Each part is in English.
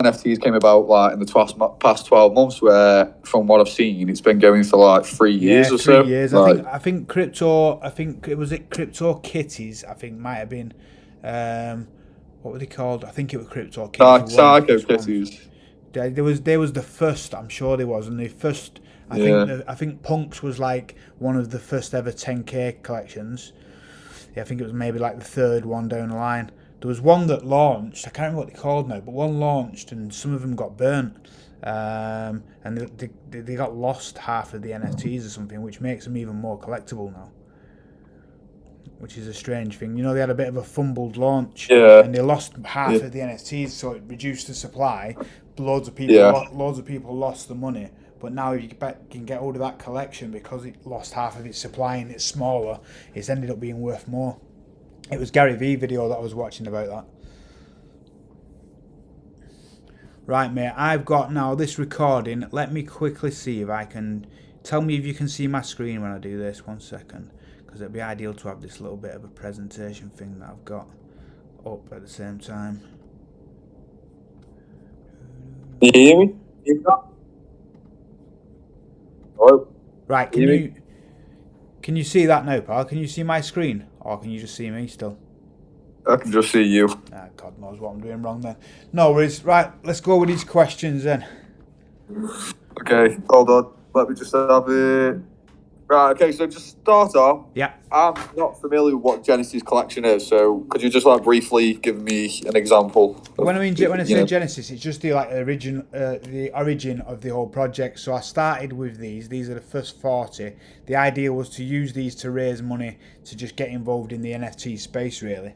NFTs came about like in the past 12 months, where from what I've seen, it's been going for like 3 years or so. 3 years. Like, I think crypto. I think it was Crypto Kitties. I think might have been. What were they called? I think it was Crypto Kitties. Were one of the Psycho first ones. Kitties. There was the first. I'm sure there was, and the first. Yeah. I think Punks was like one of the first ever 10k collections. Yeah, I think it was maybe like the third one down the line. There was one that launched. I can't remember what they called now, but one launched, and some of them got burnt, and they got lost half of the NFTs or something, which makes them even more collectible now. Which is a strange thing. You know, they had a bit of a fumbled launch, Yeah. and they lost half Yeah. of the NFTs, so it reduced the supply. Loads of Yeah. people lost the money. But now you can get hold of that collection because it lost half of its supply and it's smaller. It's ended up being worth more. It was Gary V video that I was watching about that. Right, mate. I've got now this recording. Let me quickly see if I can. Tell me if you can see my screen when I do this. 1 second. Because it'd be ideal to have this little bit of a presentation thing that I've got up at the same time. Can you hear me? Hello? Right, can you see that now, pal? Can you see my screen? Or can you just see me still? I can just see you. God knows what I'm doing wrong then. No worries. Right, let's go with these questions then. Okay, hold on. Let me just have a... Right, okay, so just start off. Yeah. I'm not familiar with what Genesis collection is, so could you just like briefly give me an example? When I say Genesis, it's just the origin of the whole project. So I started with these. These are the first 40. The idea was to use these to raise money to just get involved in the NFT space, really.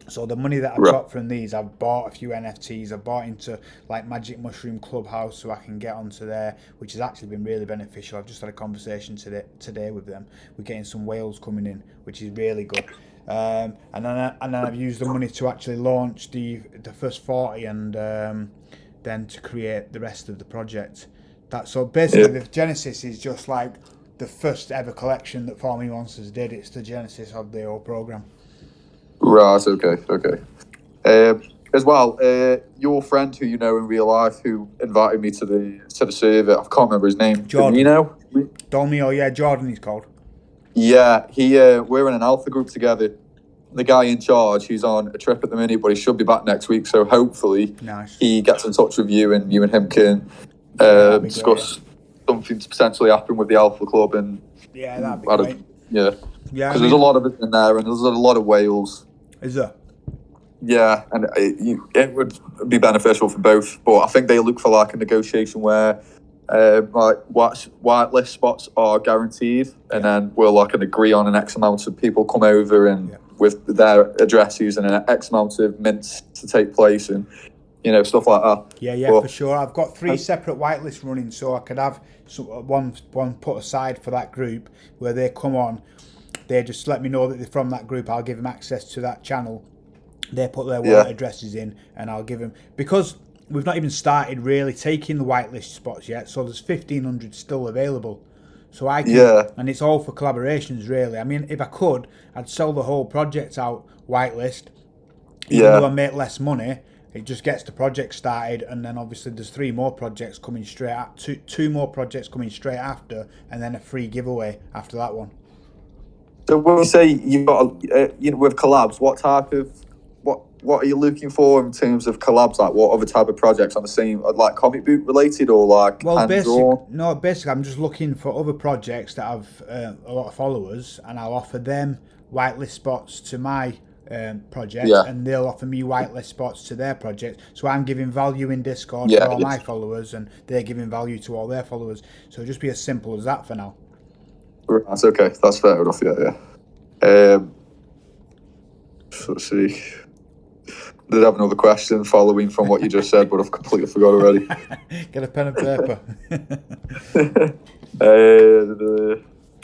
So the money that I've got from these, I've bought a few NFTs. I've bought into like Magic Mushroom Clubhouse so I can get onto there, which has actually been really beneficial. I've just had a conversation today with them. We're getting some whales coming in, which is really good. And then I've used the money to actually launch the first 40 and then to create the rest of the project. So basically, the Genesis is just like the first ever collection that FORmE Monsters did. It's the Genesis of the whole program. Right, okay. As well, your friend who you know in real life who invited me to the server, I can't remember his name. Jordan. You know? Dolmio, yeah, Jordan he's called. Yeah, we're in an alpha group together. The guy in charge, he's on a trip at the minute, but he should be back next week. So hopefully he gets in touch with you and him can discuss something to potentially happen with the alpha club. And that'd be great. Yeah, because there's a lot of it in there and there's a lot of whales. Is there? Yeah, and it would be beneficial for both. But I think they look for like a negotiation where like whitelist spots are guaranteed, and then we'll like agree on an X amount of people come over and with their addresses and an X amount of mints to take place and stuff like that. Yeah, but for sure. I've got 3 separate whitelists running, so I could have one put aside for that group where they come on. They just let me know that they're from that group. I'll give them access to that channel. They put their wallet addresses in, and I'll give them, because we've not even started really taking the whitelist spots yet. So there's 1,500 still available. So I can, and it's all for collaborations, really. I mean, if I could, I'd sell the whole project out whitelist. Even though I make less money, it just gets the project started, and then obviously there's 3 more projects coming straight after, two more projects coming straight after, and then a free giveaway after that one. So when you say you've got, with collabs, what type of, what are you looking for in terms of collabs? Like what other type of projects on the same, like comic book related or like basically I'm just looking for other projects that have a lot of followers, and I'll offer them whitelist spots to my project, and they'll offer me whitelist spots to their project. So I'm giving value in Discord for all my followers, and they're giving value to all their followers. So it'll just be as simple as that for now. That's okay. That's fair enough. Yeah. So let's see. I did have another question following from what you just said, but I've completely forgot already. Get a pen and paper.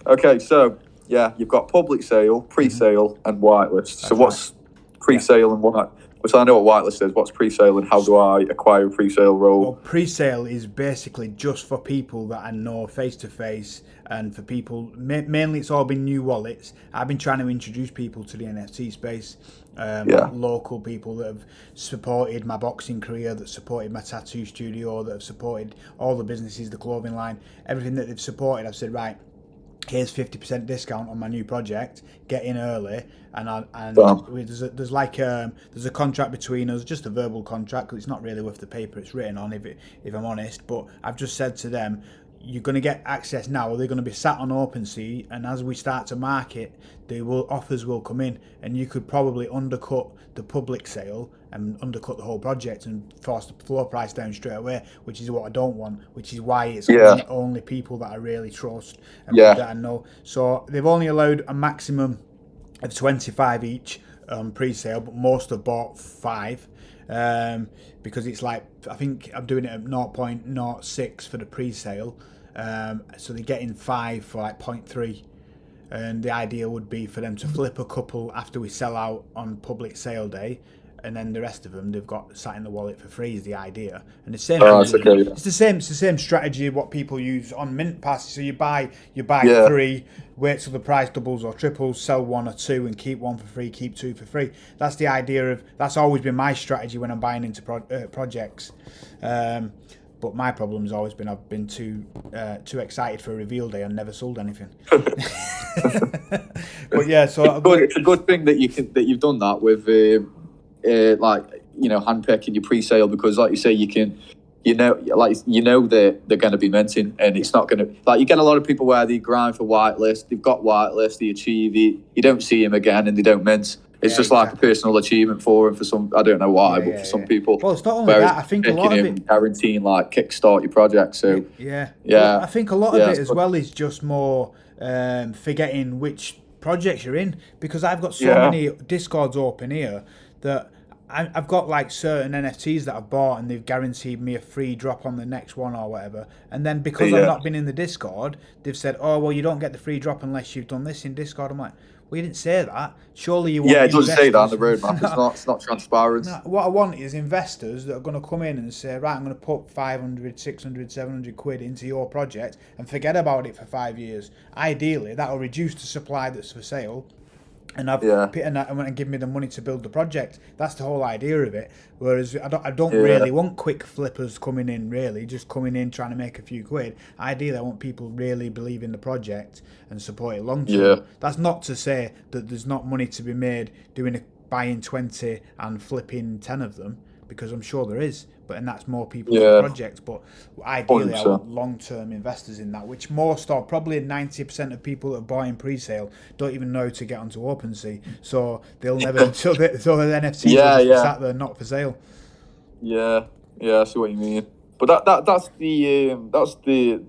Okay, so you've got public sale, pre-sale, and whitelist. So what's pre-sale and So I know what whitelist is. What's pre-sale, and how do I acquire a pre-sale role? Well, pre-sale is basically just for people that I know face to face, and for people mainly it's all been new wallets. I've been trying to introduce people to the NFT space, like local people that have supported my boxing career, that supported my tattoo studio, that have supported all the businesses, the clothing line, everything that they've supported. I've said, right, here's 50% discount on my new project, get in early, there's a contract between us, just a verbal contract, because it's not really worth the paper it's written on, if I'm honest, but I've just said to them, you're going to get access now, they're going to be sat on OpenSea, and as we start to market, offers will come in, and you could probably undercut the public sale and undercut the whole project and force the floor price down straight away, which is what I don't want, which is why it's only people that I really trust and that I know. So they've only allowed a maximum of 25 each pre-sale, but most have bought 5. Because it's like, I think I'm doing it at 0.06 for the pre-sale, so they're getting 5 for like 0.3, and the idea would be for them to flip a couple after we sell out on public sale day, and then the rest of them they've got sat in the wallet for free is the idea. And the same it's the same strategy what people use on mint passes. So you buy 3, wait till the price doubles or triples, sell 1 or 2 and keep 1 for free, keep 2 for free. That's the idea that's always been my strategy when I'm buying into projects. But my problem has always been I've been too excited for a reveal day and never sold anything. But yeah, so it's a good thing that you've done that with handpicking your pre-sale, because like you say, you can that they're going to be minting, and it's not going to, like, you get a lot of people where they grind for whitelist, they've got whitelist, they achieve it, you don't see them again and they don't mint. It's just like a personal achievement for them. For some, I don't know why, but for some people, well, it's not only that. I think a lot of it guaranteeing like kickstart your project. So well, I think a lot of it as well is just more forgetting which projects you're in, because I've got so many Discords open here that I've got like certain NFTs that I've bought and they've guaranteed me a free drop on the next one or whatever, and then because I've not been in the Discord, they've said, oh well, you don't get the free drop unless you've done this in Discord. I'm like, well, you didn't say that. Surely you want it doesn't say that on the roadmap. It's not transparent. No, what I want is investors that are going to come in and say, right, I'm going to put 500, 600, 700 quid into your project and forget about it for 5 years. Ideally, that will reduce the supply that's for sale, and and give me the money to build the project. That's the whole idea of it. Whereas I don't really want quick flippers coming in, really, just coming in trying to make a few quid. Ideally, I want people really believe in the project and support it long term. Yeah. That's not to say that there's not money to be made buying 20 and flipping 10 of them, because I'm sure there is. And that's more people's projects. But ideally, 100%. I want long-term investors in that, which probably 90% of people that are buying pre-sale don't even know to get onto OpenSea. So they'll never until the NFTs are just sat there not for sale. Yeah, I see what you mean. But that's the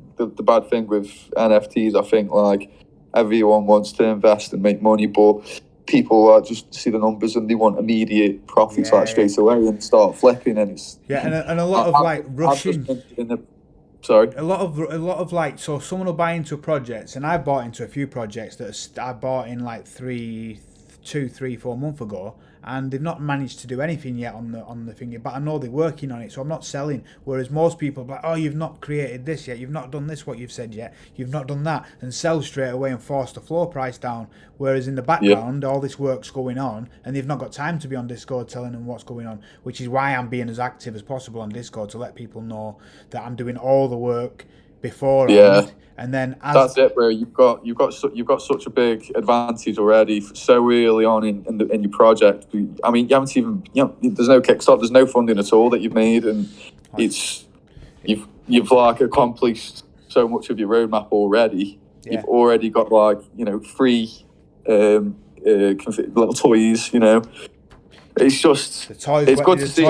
bad thing with NFTs. I think like everyone wants to invest and make money, but people just see the numbers and they want immediate profits straight away and start flipping, and it's and a lot of rushing. A lot of like, so someone will buy into a project, and I bought into a few projects that I bought in like 3, 4 months ago, and they've not managed to do anything yet on the thing, but I know they're working on it, so I'm not selling. Whereas most people are like, oh, you've not created this yet, you've not done this, what you've said yet, you've not done that, and sell straight away and force the floor price down. Whereas in the background, all this work's going on, and they've not got time to be on Discord telling them what's going on, which is why I'm being as active as possible on Discord, to let people know that I'm doing all the work before. And then that's it, bro. You've got such a big advantage already so early on in your project. I mean, you haven't even there's no kickstart, there's no funding at all that you've made, and you've like accomplished so much of your roadmap already. You've already got free little toys. It's just it's good to see.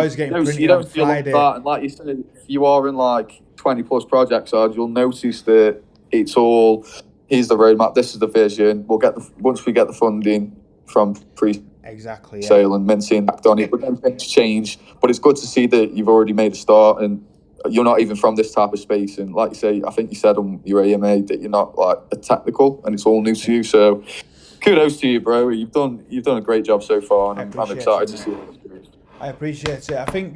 You don't feel like that, and like you said, if you are in like 20 plus projects, you'll notice that it's all, here's the roadmap, this is the vision, once we get the funding from pre-sale and minting back on it, but then things change. But it's good to see that you've already made a start, and you're not even from this type of space, and like you say, I think you said on your AMA that you're not like a technical and it's all new to you, so kudos to you, bro. You've done a great job so far, and I'm excited to see it. I appreciate it. I think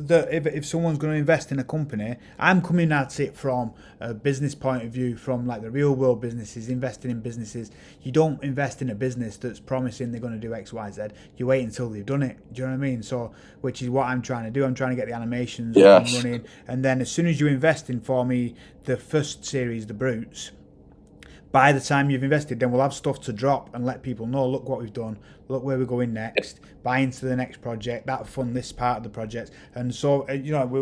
that if someone's going to invest in a company, I'm coming at it from a business point of view, from like the real world businesses, investing in businesses. You don't invest in a business that's promising they're going to do X, Y, Z. You wait until they've done it. Do you know what I mean? So, which is what I'm trying to do. I'm trying to get the animations up and Yes. running, and then as soon as you invest in FORmE, the first series, the Brutes, by the time you've invested, then we'll have stuff to drop and let people know, look what we've done, look where we're going next, buy into the next project, that'll fund this part of the project. And so,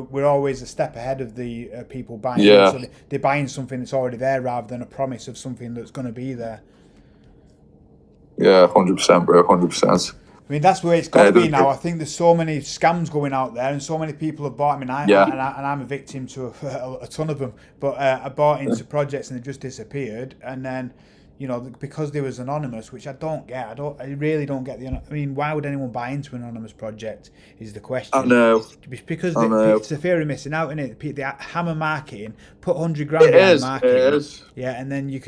we're always a step ahead of the people buying. Yeah. So they're buying something that's already there rather than a promise of something that's going to be there. Yeah, 100%, bro, 100%. I mean, that's where it's got to be now. I think there's so many scams going out there, and so many people have bought. I mean, I'm a victim to a ton of them. But I bought into projects and they just disappeared. And then, because they was anonymous, which I don't get. I really don't get I mean, why would anyone buy into an anonymous project? Is the question. I know. Because I know. it's a fear of missing out, isn't it? The hammer marketing, put 100 grand behind marketing. It is. Yeah, and then you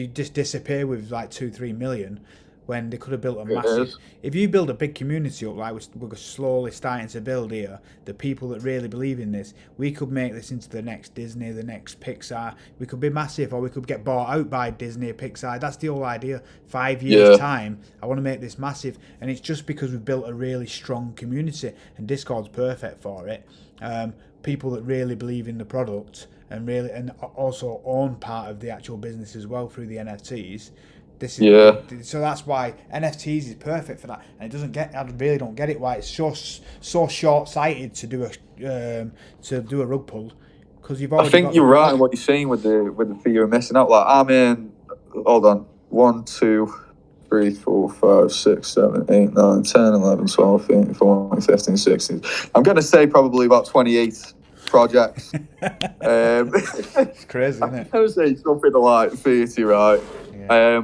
just disappear with like 2-3 million. When they could have built a massive. If you build a big community up like we're slowly starting to build here, the people that really believe in this, we could make this into the next Disney, the next Pixar. We could be massive, or we could get bought out by Disney or Pixar. That's the whole idea. 5 years time, I want to make this massive, and it's just because we've built a really strong community, and Discord's perfect for it. People that really believe in the product and also own part of the actual business as well through the NFTs. So that's why NFTs is perfect for that, and I really don't get it why it's so short-sighted to do a rug pull, because you've already. I think you're right in what you're saying with the fear of missing out. Like, I'm in. Hold on. 1, 2, 3, 4, 5, 6, 7, 8, 9, 10, 11, 12, 13, 14, 15, 16. I'm going to say probably about 28 projects. It's crazy, isn't it? I'm going to say something like 30, right? Yeah.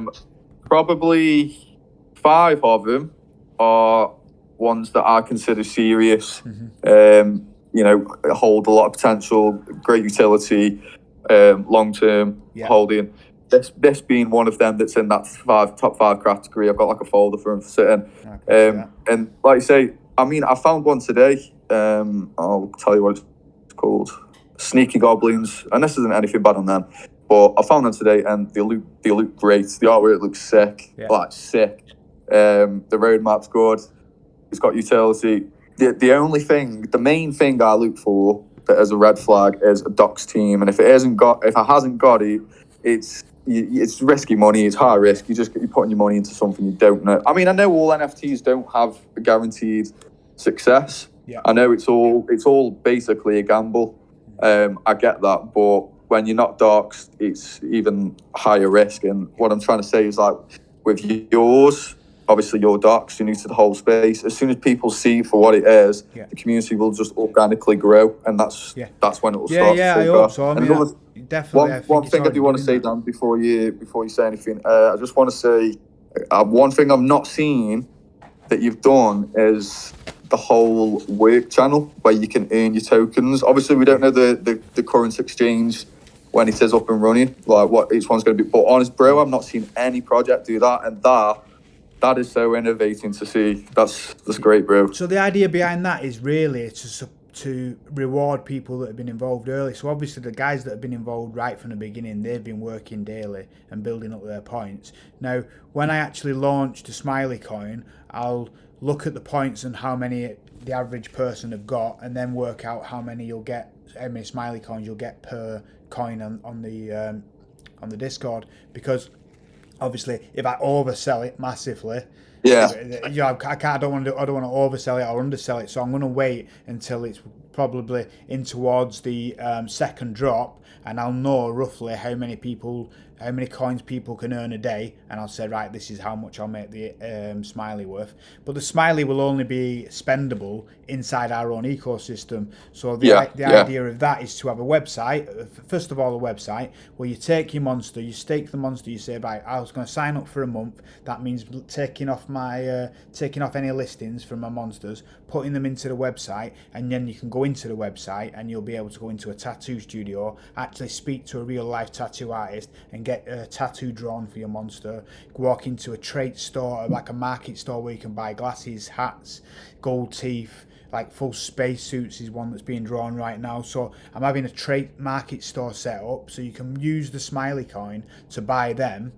Probably 5 of them are ones that I consider serious. Hold a lot of potential, great utility, long-term holding. This being one of them that's in that top 5 category. I've got like a folder for them to sit in. And like you say, I mean, I found one today. I'll tell you what it's called. Sneaky Goblins. And this isn't anything bad on them. But I found them today, and they look great. The artwork looks sick, sick. The roadmap's good. It's got utility. The main thing I look for that as a red flag is a docs team, and if it hasn't got it, it's risky money. It's high risk. You're putting your money into something you don't know. I mean, I know all NFTs don't have a guaranteed success. Yeah. I know it's all basically a gamble. I get that, but when you're not doxed, it's even higher risk. And what I'm trying to say is, like, with yours, obviously you're doxed, you're new to the whole space. As soon as people see for what it is, the community will just organically grow, and that's when it will start. I hope so. I mean, definitely. One thing I do want to say, Dan, before you say anything, I just want to say one thing I've not seen that you've done is the whole work channel where you can earn your tokens. Obviously, we don't know the current exchange when it is up and running, like what each one's going to be. But honest, bro, I've not seen any project do that, and that is so innovating to see. That's great, bro. So the idea behind that is really to reward people that have been involved early. So obviously the guys that have been involved right from the beginning, they've been working daily and building up their points. Now, when I actually launch the Smiley coin, I'll look at the points and how many the average person have got, and then work out how many Smiley coins you'll get per coin on the Discord, because obviously if I oversell it massively, I don't want to oversell it or undersell it, so I'm going to wait until it's probably in towards the second drop, and I'll know roughly how many coins people can earn a day, and I'll say, right, this is how much I'll make the Smiley worth. But the Smiley will only be spendable inside our own ecosystem. So the idea of that is to have a website, first of all a website, where you take your monster, you stake the monster, you say, right, I was going to sign up for a month, that means taking off taking off any listings from my monsters, putting them into the website, and then you can go into the website and you'll be able to go into a tattoo studio, actually speak to a real life tattoo artist and get a tattoo drawn for your monster. Walk into a trait store, like a market store, where you can buy glasses, hats, gold teeth, like full space suits is one that's being drawn right now. So I'm having a trait market store set up so you can use the smiley coin to buy them.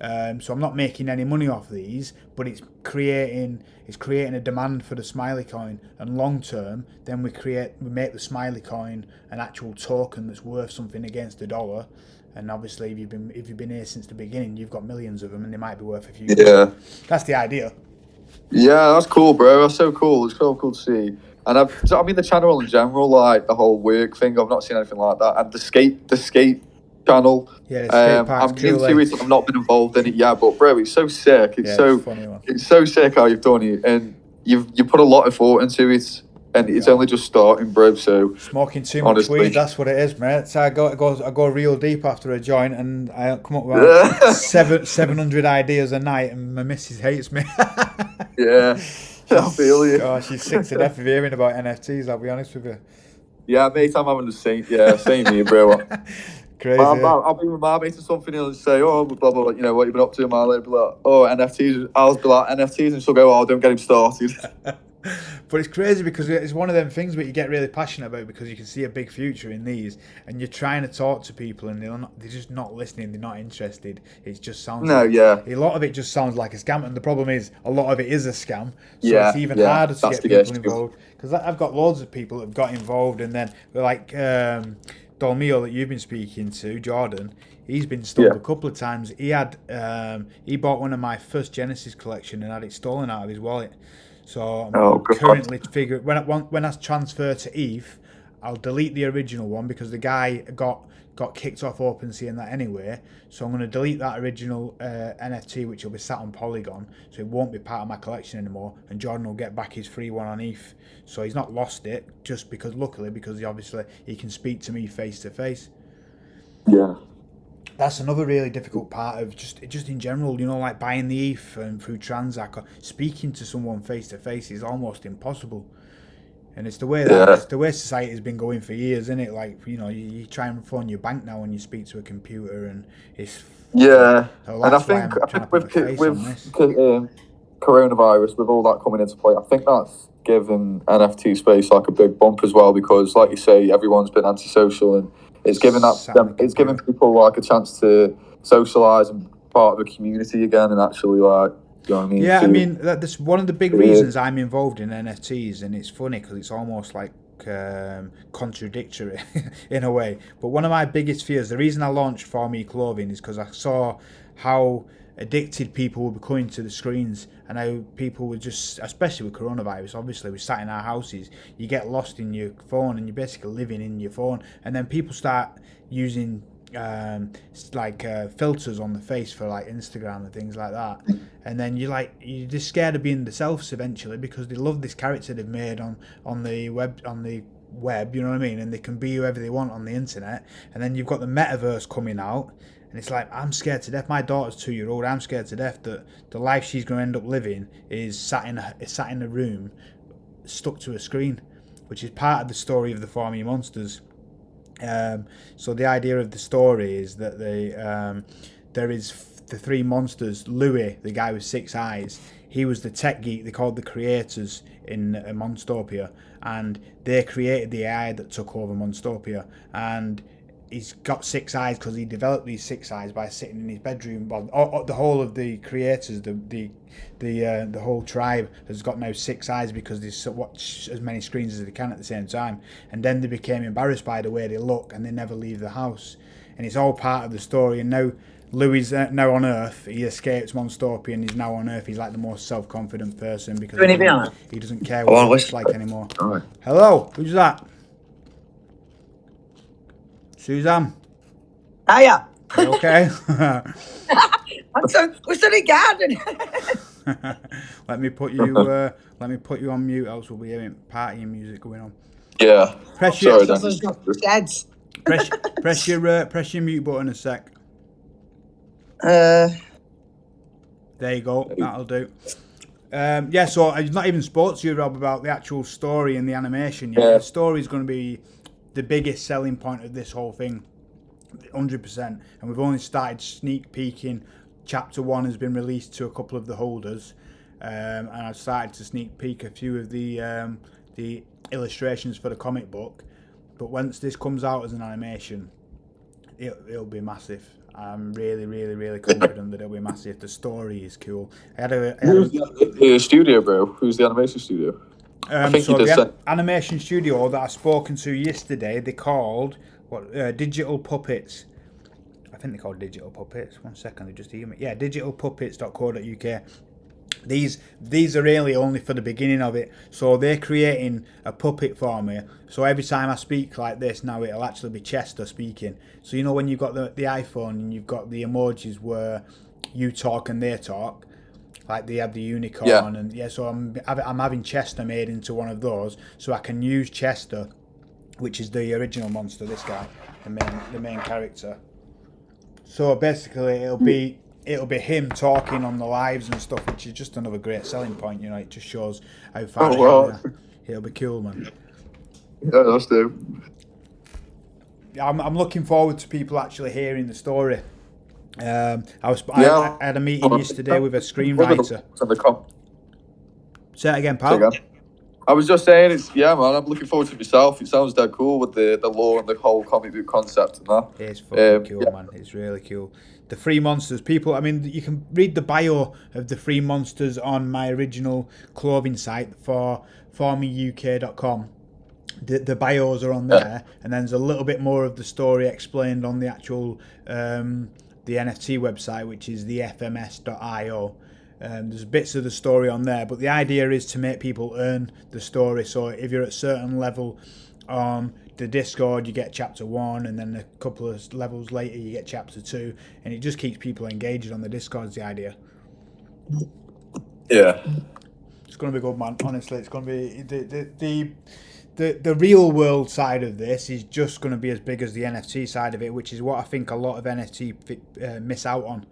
So I'm not making any money off these, but it's creating a demand for the smiley coin, and long term then we make the smiley coin an actual token that's worth something against the dollar. And obviously if you've been here since the beginning, you've got millions of them, and they might be worth a few. Yeah, that's the idea. Yeah, that's cool, bro. That's so cool. It's so cool to see. And I mean, the channel in general, like the whole work thing, I've not seen anything like that. And the skate channel, yeah, the skate park's I'm cool, new to it. I've not been involved in it yet, but bro, it's so sick. It's so sick how you've done it, and you put a lot of thought into it, and it's only just starting, bro. So smoking too much weed, that's what it is, mate. So I go real deep after a joint, and I come up with 700 ideas a night, and my missus hates me. Yeah, I feel you. Oh, she's sick to death of hearing about NFTs. I'll be honest with you. Yeah, mate, I'm having the same. Yeah, same here, bro. Crazy. I'll be with my mates or something, and say, oh, blah, blah, blah, you know, what you've been up to, my lady, be like, oh, NFTs. I'll be like, NFTs, and she'll go, oh, don't get him started. But it's crazy because it's one of them things that you get really passionate about, because you can see a big future in these, and you're trying to talk to people and they're just not listening, they're not interested. It just sounds a lot of it just sounds like a scam, and the problem is a lot of it is a scam, so it's even harder to get people involved, because I've got loads of people that have got involved, and then like Dolmio that you've been speaking to, Jordan, he's been stung a couple of times. He bought one of my first Genesis collection and had it stolen out of his wallet. So I'm currently figuring, when I transfer to ETH, I'll delete the original one, because the guy got kicked off OpenSea and that anyway. So I'm going to delete that original NFT, which will be sat on Polygon, so it won't be part of my collection anymore, and Jordan will get back his free one on ETH. So he's not lost it, just because, luckily, because he can speak to me face to face. Yeah. That's another really difficult part of just in general, you know, like buying the ETH and through Transact. Speaking to someone face to face is almost impossible, and it's the way society has been going for years, isn't it? Like, you know, you try and phone your bank now when you speak to a computer, and it's and I think with coronavirus, with all that coming into play, I think that's given NFT space like a big bump as well, because, like you say, everyone's been antisocial, and it's giving people like a chance to socialise and part of a community again, and actually, like, you know what I mean? Yeah, I mean, that's one of the big reasons I'm involved in NFTs, and it's funny because it's almost like contradictory in a way. But one of my biggest fears, the reason I launched FORmE clothing, is because I saw how addicted people were becoming to the screens, and how people were just, especially with coronavirus, obviously we sat in our houses, you get lost in your phone and you're basically living in your phone, and then people start using filters on the face for like Instagram and things like that, and then you're just scared of being themselves eventually, because they love this character they've made on the web, you know what I mean, and they can be whoever they want on the internet, and then you've got the metaverse coming out. And it's like, I'm scared to death. My daughter's 2-year-old. I'm scared to death that the life she's going to end up living is sat in a room, stuck to a screen, which is part of the story of the FORmE monsters. So the idea of the story is that there is the three monsters. Louis, the guy with 6 eyes, he was the tech geek they called the creators in Monstopia, and they created the AI that took over Monstopia, and he's got 6 eyes because he developed these 6 eyes by sitting in his bedroom. Well, the whole of the creators, the whole tribe has got now 6 eyes because they watch as many screens as they can at the same time. And then they became embarrassed by the way they look, and they never leave the house. And it's all part of the story. And now Louis is now on Earth. He escapes Monstopia and he's now on Earth. He's like the most self-confident person because he doesn't care what he looks like anymore. Right. Hello, who's that? Suzanne. Hiya. You okay? We're still in garden. Let me put you on mute, else we'll be hearing partying music going on. Yeah. Press your mute button a sec. There you go. That'll do. Yeah, so I've not even spoke to you, Rob, about the actual story and the animation yet. Yeah. The story is going to be the biggest selling point of this whole thing, 100%. And we've only started sneak peeking. Chapter 1 has been released to a couple of the holders, and I've started to sneak peek a few of the illustrations for the comic book. But once this comes out as an animation, it'll be massive. I'm really, really, really confident that it'll be massive. The story is cool. Who's the studio, bro? Who's the animation studio? I think so you did the say. animation studio that I spoken to yesterday, they called Digital Puppets. I think they're called Digital Puppets. 1 second, they just emailed me. Yeah, digitalpuppets.co.uk. These are really only for the beginning of it. So they're creating a puppet for me. So every time I speak like this now, it'll actually be Chester speaking. So you know when you've got the iPhone and you've got the emojis where you talk and they talk, like they have the unicorn, and so I'm having Chester made into one of those, so I can use Chester, which is the original monster. This guy, the main character. So basically, it'll be him talking on the lives and stuff, which is just another great selling point. You know, it just shows how far ahead we are. It'll be cool, man. Yeah, that's dope. I'm looking forward to people actually hearing the story. I had a meeting yesterday with a screenwriter. Say it again, pal. I was just saying, man. I'm looking forward to it myself. It sounds dead cool with the lore and the whole comic book concept and that. It's fucking cool, man. It's really cool. The Three Monsters, people. I mean, you can read the bio of the Three Monsters on my original clothing site for FORmEUK.com. The bios are on there, and then there's a little bit more of the story explained on the actual the NFT website, which is the FMS.io. There's bits of the story on there, but the idea is to make people earn the story. So if you're at a certain level on the Discord, you get chapter 1, and then a couple of levels later you get chapter 2, and it just keeps people engaged on the Discord is the idea. Yeah. It's going to be good, man. Honestly, it's going to be the real world side of this is just going to be as big as the NFT side of it, which is what I think a lot of NFT miss out on.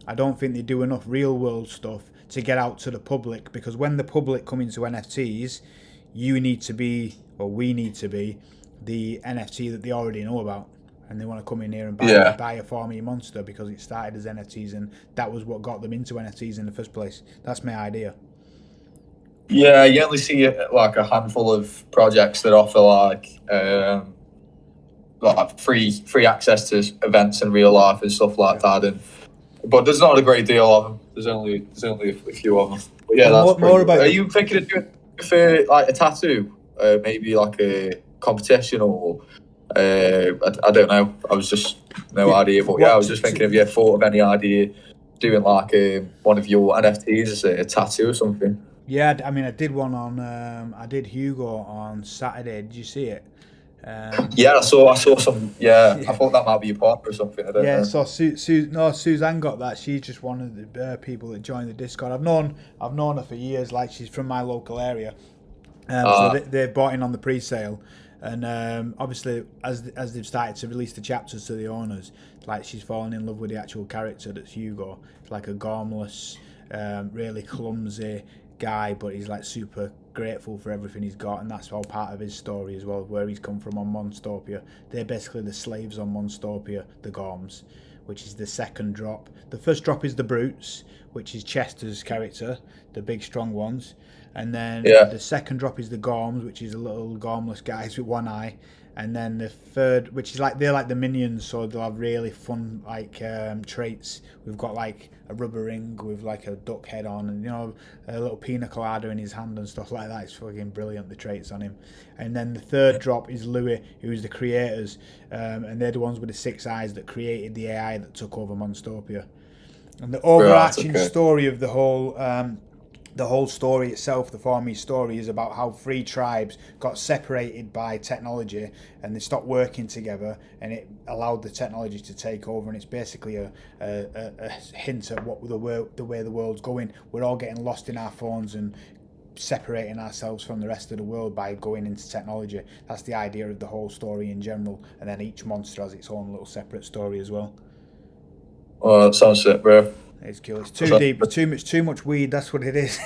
I don't think they do enough real world stuff to get out to the public, because when the public come into NFTs, we need to be the NFT that they already know about, and they want to come in here and buy a FORmE monster because it started as NFTs, and that was what got them into NFTs in the first place. That's my idea. Yeah, you only see like a handful of projects that offer like free access to events in real life and stuff like that, but there's not a great deal of them. There's only a few of them. But yeah, that's more about. Are you thinking of doing like a tattoo, maybe like a competition, or I don't know. I was just no idea, but I was just thinking if you had thought of any idea doing like one of your NFTs as a tattoo or something. Yeah, I mean, I did one on. I did Hugo on Saturday. Did you see it? Yeah, I saw some. Yeah, I thought that might be your partner or something. I don't know. So Suzanne got that. She's just one of the people that joined the Discord. I've known her for years. Like, she's from my local area. So they've bought in on the pre-sale, and obviously as they've started to release the chapters to the owners, like, she's fallen in love with the actual character that's Hugo. It's like a gormless, really clumsy guy, but he's like super grateful for everything he's got, and that's all part of his story as well, where he's come from on Monstopia. They're basically the slaves on Monstopia, the Gorms, which is the second drop. The first drop is the Brutes, which is Chester's character, the big strong ones, and then the second drop is the Gorms, which is the little gormless guys with one eye. And then the third, which is like, they're like the minions, so they'll have really fun like traits. We've got like a rubber ring with like a duck head on, and a little pina colada in his hand and stuff like that. It's fucking brilliant, the traits on him. And then the third drop is Louis, who's the creators, and they're the ones with the 6 eyes that created the AI that took over Monstopia. And the overarching story of the whole story itself, the FORmE story, is about how 3 tribes got separated by technology, and they stopped working together, and it allowed the technology to take over. And it's basically a hint at what the way the world's going. We're all getting lost in our phones and separating ourselves from the rest of the world by going into technology. That's the idea of the whole story in general, and then each monster has its own little separate story as well. Oh, that sounds sick, bro. It's cool. It's too deep. It's too much weed. That's what it is.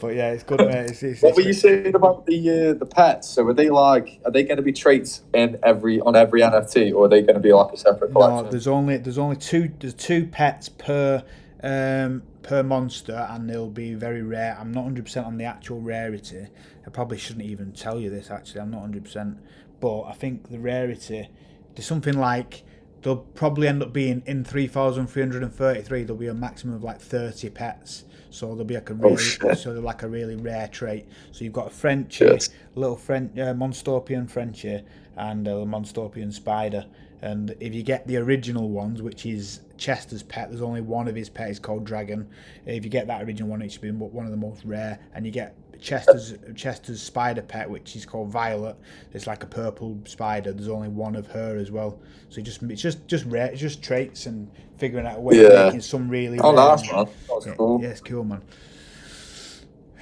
But yeah, it's good, mate. What were you saying about the pets? So are they going to be traits on every NFT, or are they going to be like a separate collection? No, there's two pets per monster, and they'll be very rare. I'm not 100% on the actual rarity. I probably shouldn't even tell you this, actually. I'm not 100%, but I think the rarity, there's something like, they'll probably end up being in 3,333. There'll be a maximum of like 30 pets. So there'll be like a really rare trait. So you've got a Frenchie, Yes. little Monstopian Frenchie, and a Monstopian spider. And if you get the original ones, which is Chester's pet, there's only one of his pets called Dragon. If you get that original one, it should be one of the most rare. And you get Chester's spider pet, which is called Violet. It's like a purple spider. There's only one of her as well. So it's just rare. It's just traits and figuring out a way of making some really. Oh, rare. nice, man. That's cool. Yeah, it's cool, man.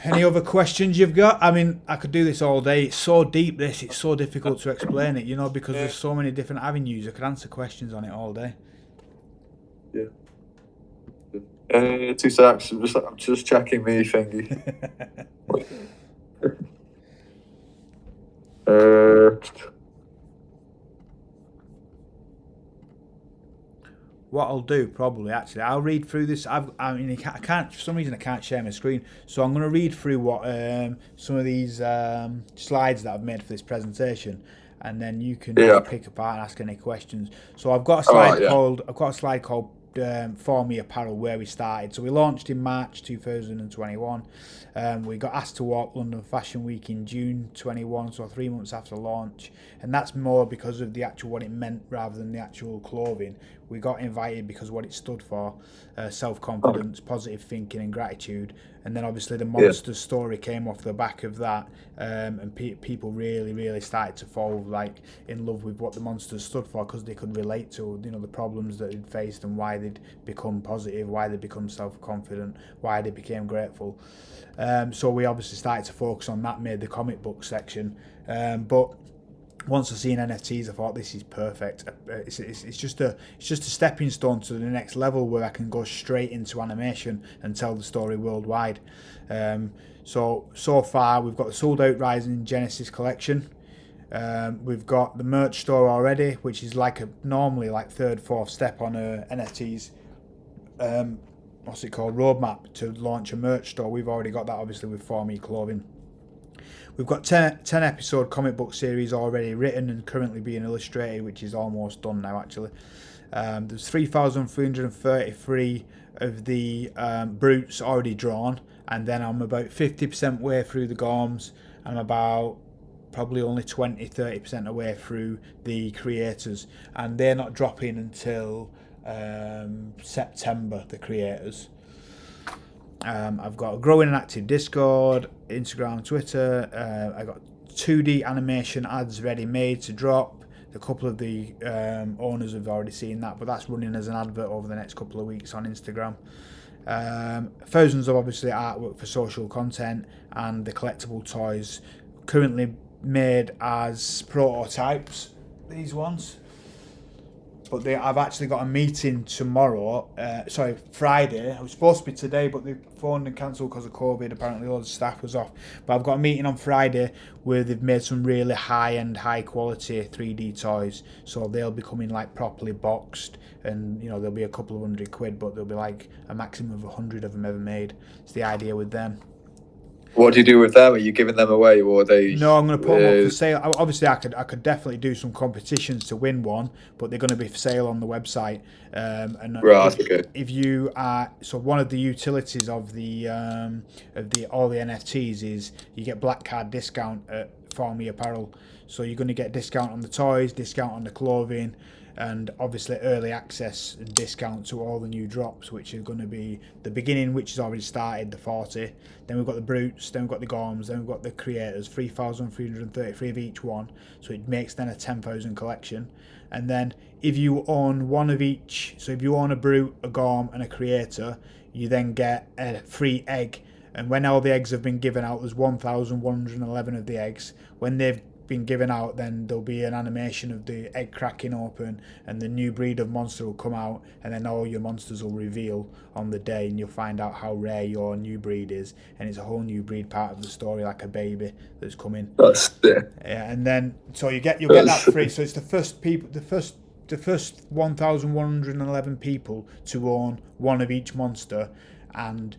Any other questions you've got? I mean, I could do this all day. It's so deep, this. It's so difficult to explain it, because there's so many different avenues. I could answer questions on it all day. Yeah. 2 secs. I'm just checking me thingy. What I'll do probably, actually, I'll read through this. I can't for some reason I can't share my screen, so I'm going to read through what some of these slides that I've made for this presentation, and then you can pick apart and ask any questions. So I've got a slide called FORmE Apparel, where we started. So we launched in March 2021. We got asked to walk London Fashion Week in June 21, so 3 months after launch, and that's more because of the actual what it meant rather than the actual clothing. We got invited because of what it stood for: self-confidence, positive thinking, and gratitude. And then obviously the monster story came off the back of that, and people really started to fall in love with what the monsters stood for, because they could relate to the problems that they'd faced and why they'd become positive, why they'd become self-confident, why they became grateful. So we obviously started to focus on that, made the comic book section, but once I seen NFTs, I thought this is perfect. It's just a stepping stone to the next level, where I can go straight into animation and tell the story worldwide. So far we've got the sold out Rising Genesis collection. We've got the merch store already, which is normally third, fourth step on NFTs. What's it called? Roadmap to launch a merch store. We've already got that, obviously, with FORmE clothing. We've got 10 episode comic book series already written and currently being illustrated, which is almost done now, actually. There's 3,333 of the brutes already drawn, and then I'm about 50% way through the Gorms, and I'm about probably only 20-30% away through the creators, and they're not dropping until September, the creators. I've got a growing and active Discord, Instagram, Twitter. I got 2D animation ads ready made to drop. A couple of the owners have already seen that, but that's running as an advert over the next couple of weeks on Instagram. Thousands of obviously artwork for social content, and the collectible toys currently made as prototypes, these ones. But I've actually got a meeting tomorrow, Friday. It was supposed to be today, but they phoned and cancelled because of COVID. Apparently loads of staff was off. But I've got a meeting on Friday where they've made some really high-end, high-quality 3D toys. So they'll be coming properly boxed, and there'll be a couple of £100, but there'll be a maximum of 100 of them ever made. It's the idea with them. What do you do with them? Are you giving them away, or are they? No, I'm going to put them up for sale. Obviously, I could definitely do some competitions to win one, but they're going to be for sale on the website. If you are one of the utilities of the all the NFTs is you get black card discount at FORmE Apparel. So you're going to get discount on the toys, discount on the clothing, and obviously early access and discount to all the new drops, which are going to be the beginning, which has already started, the 40. Then we've got the brutes, then we've got the Gorms, then we've got the creators, 3,333 of each one. So it makes then a 10,000 collection. And then if you own one of each, so if you own a brute, a Gorm, and a creator, you then get a free egg. And when all the eggs have been given out, there's 1,111 of the eggs. When they've been given out, then there'll be an animation of the egg cracking open, and the new breed of monster will come out, and then all your monsters will reveal on the day, and you'll find out how rare your new breed is, and it's a whole new breed part of the story, like a baby that's coming. That's it. Yeah, and then so you'll get that free. So it's the first 1,111 people to own one of each monster, and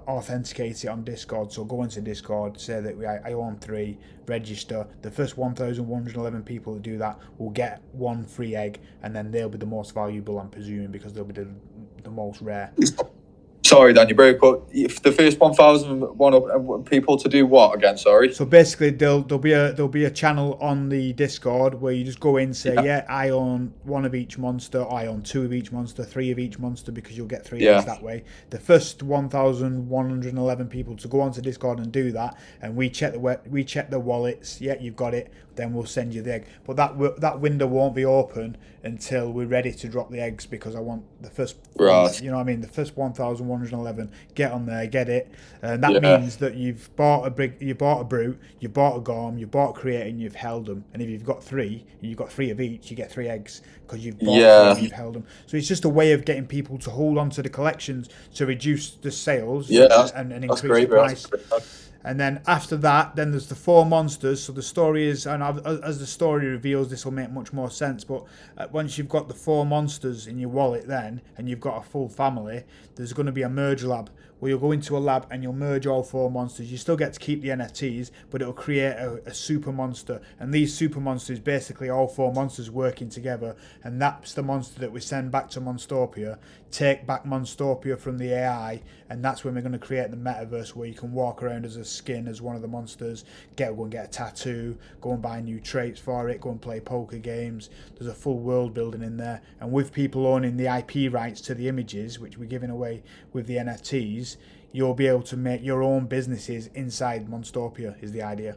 authenticate it on Discord. So go into Discord, say that I own 3, register. The first 1,111 people that do that will get 1 free egg, and then they'll be the most valuable, I'm presuming, because they'll be the most rare. Sorry, Dan, you broke up. If the first 1,001 people to do what again? Sorry. So basically, there'll be a channel on the Discord where you just go in, say, I own 1 of each monster, I own 2 of each monster, 3 of each monster, because you'll get 3 eggs that way. The first 1,111 people to go onto Discord and do that, and we check the wallets. Yeah, you've got it. Then we'll send you the egg. But that window won't be open until we're ready to drop the eggs, because I want the first, you know what I mean, the first 1,111 get on there, get it, and that means that you've bought a brute, you've bought a gorm, you've bought a creator, and you've held them. And if you've got 3, and you've got 3 of each, you get 3 eggs because you've bought 3 and you've held them. So it's just a way of getting people to hold on to the collections to reduce the sales and increase the price. And then after that, then there's the 4 monsters. So the story is, and as the story reveals, this will make much more sense. But once you've got the 4 monsters in your wallet then, and you've got a full family, there's going to be a merge lab where you'll go into a lab and you'll merge all 4 monsters. You still get to keep the NFTs, but it'll create a super monster. And these super monsters, basically all 4 monsters working together. And that's the monster that we send back to Monstopia, take back Monstopia from the AI, and that's when we're going to create the metaverse where you can walk around as a skin as one of the monsters, go and get a tattoo, go and buy new traits for it, go and play poker games. There's a full world building in there, and with people owning the IP rights to the images, which we're giving away with the NFTs, you'll be able to make your own businesses inside Monstopia, is the idea.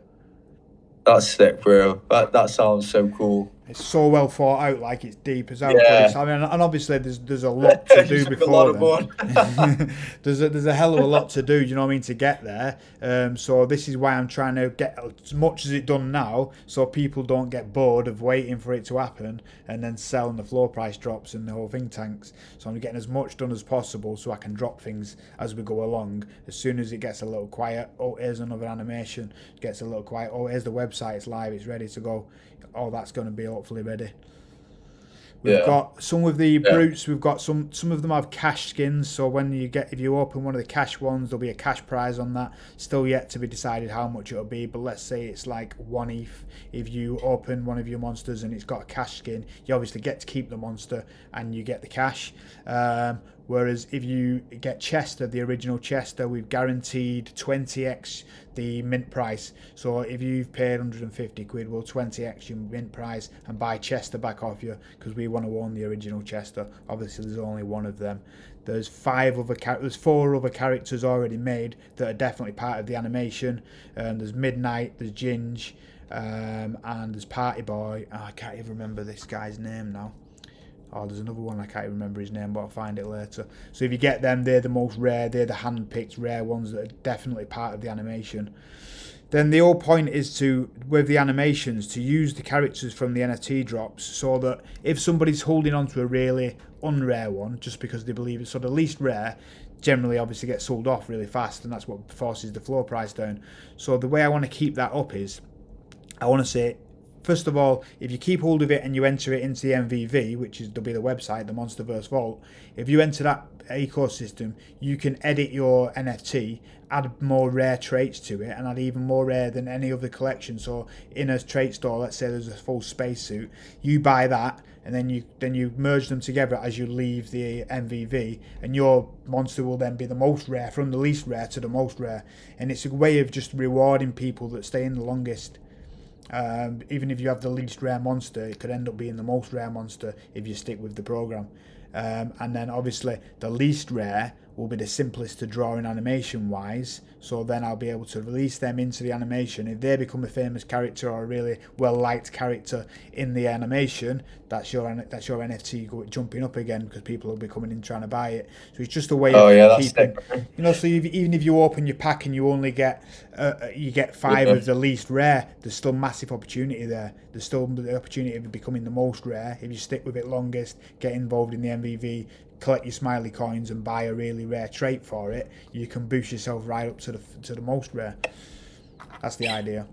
That's sick, bro. That sounds so cool. It's so well thought out, like it's deep as hell. Yeah. I mean, and obviously there's a lot to do before then. there's a hell of a lot to do, you know what I mean, to get there. So this is why I'm trying to get as much as it done now, so people don't get bored of waiting for it to happen and then sell and the floor price drops and the whole thing tanks. So I'm getting as much done as possible so I can drop things as we go along. As soon as it gets a little quiet, oh, here's another animation. Gets a little quiet, oh, here's the website, it's live, it's ready to go. All that's going to be hopefully ready. We've got some of the brutes. We've got some of them have cash skins. So if you open one of the cash ones, there'll be a cash prize on that. Still yet to be decided how much it'll be. But let's say it's like 1 ETH. If you open one of your monsters and it's got a cash skin, you obviously get to keep the monster and you get the cash. Whereas if you get Chester, the original Chester, we've guaranteed 20x the mint price. So if you've paid 150 quid, we'll 20x your mint price and buy Chester back off you, because we want to own the original Chester. Obviously, there's only one of them. There's 4 other characters already made that are definitely part of the animation. There's Midnight, there's Ginge, and there's Party Boy. Oh, I can't even remember this guy's name now. Oh, there's another one, I can't even remember his name, but I'll find it later. So if you get them, they're the most rare, they're the hand-picked rare ones that are definitely part of the animation. Then the whole point is with the animations, to use the characters from the NFT drops, so that if somebody's holding on to a really unrare one, just because they believe it's sort of least rare, generally obviously gets sold off really fast, and that's what forces the floor price down. So the way I want to keep that up is, I want to say, first of all, if you keep hold of it and you enter it into the MVV, which is there'll be the website, the Monsterverse Vault, if you enter that ecosystem, you can edit your NFT, add more rare traits to it, and add even more rare than any other collection. So in a trait store, let's say there's a full spacesuit, you buy that, and then you merge them together as you leave the MVV, and your monster will then be the most rare, from the least rare to the most rare. And it's a way of just rewarding people that stay in the longest. Even if you have the least rare monster, it could end up being the most rare monster if you stick with the program. And then obviously the least rare will be the simplest to draw in animation wise. So then I'll be able to release them into the animation. If they become a famous character or a really well liked character in the animation, that's your NFT jumping up again, because people will be coming in trying to buy it. So it's just a way of keeping, so even if you open your pack and you only get 5 of the least rare, there's still massive opportunity there. There's still the opportunity of becoming the most rare if you stick with it longest, get involved in the MVV, collect your smiley coins and buy a really rare trait for it. You can boost yourself right up to the most rare. That's the idea.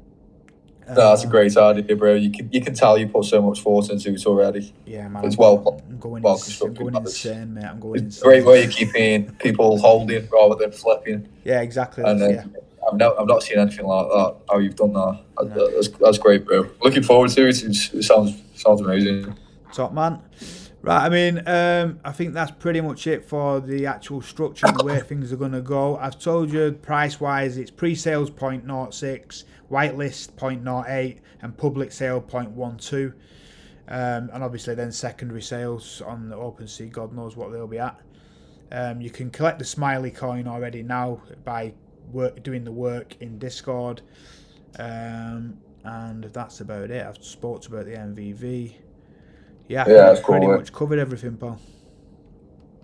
No, that's a great idea, bro. You can tell you put so much thought into it already. Yeah, man. It's I'm going insane, mate. I'm going it's insane. a great way of keeping people holding rather than flipping. Yeah, exactly. And I've not seen anything like that. How you've done that? No. That's great, bro. Looking forward to it. It sounds amazing. Top man. Right, I mean, I think that's pretty much it for the actual structure and the way things are going to go. I've told you price-wise, it's pre-sales 0.06, whitelist 0.08, and public sale 0.12. And obviously then secondary sales on the OpenSea, God knows what they'll be at. You can collect the smiley coin already now by doing the work in Discord. And that's about it. I've spoke about the MVV. Yeah, I think I've pretty much covered everything, pal.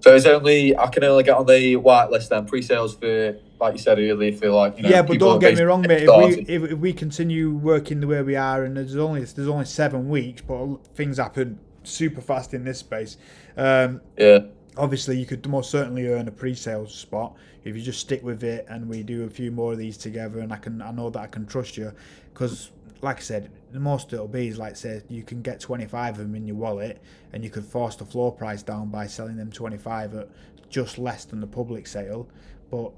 So I can only get on the whitelist then, pre-sales for, like you said earlier, for like, yeah, but don't get me wrong, mate. If we continue working the way we are, and there's only 7 weeks, but things happen super fast in this space. Obviously, you could most certainly earn a pre-sales spot if you just stick with it, and we do a few more of these together, and I know that I can trust you, because like I said, the most it'll be is, like, say, you can get 25 of them in your wallet, and you could force the floor price down by selling them 25 at just less than the public sale. But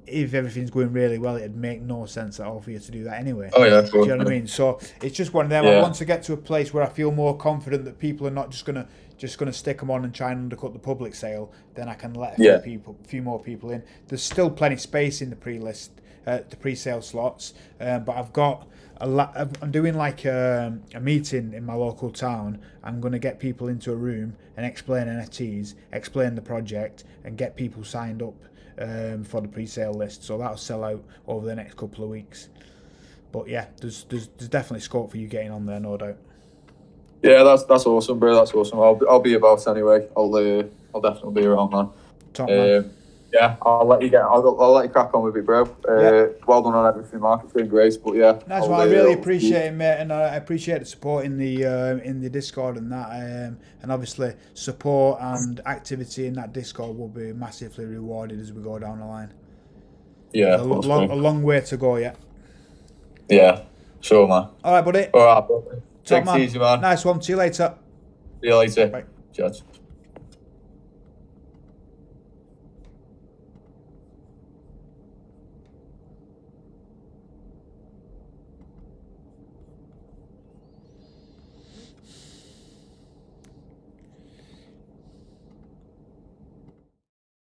if everything's going really well, it'd make no sense at all for you to do that anyway. Oh yeah, do you know what I mean? So it's just one of them. I want to get to a place where I feel more confident that people are not just gonna stick them on and try and undercut the public sale. Then I can let a few more people in. There's still plenty of space in the the pre-sale slots, but I've got I'm doing like a meeting in my local town. I'm going to get people into a room and explain NFTs, explain the project, and get people signed up for the pre-sale list. So that'll sell out over the next couple of weeks. But yeah, there's definitely scope for you getting on there, no doubt. Yeah, that's awesome, bro. That's awesome. I'll be about anyway. I'll definitely be around, man. Top man. Yeah, I'll let you crack on with it, bro. Well done on everything, Mark. It's been great, but yeah. That's what I really appreciate it, mate, and I appreciate the support in the Discord and that, and obviously support and activity in that Discord will be massively rewarded as we go down the line. Yeah, a long way to go yet. Yeah, sure, man. All right, buddy. All right, bro. Take it easy, man. Nice one. See you later. See you later. Bye. Cheers.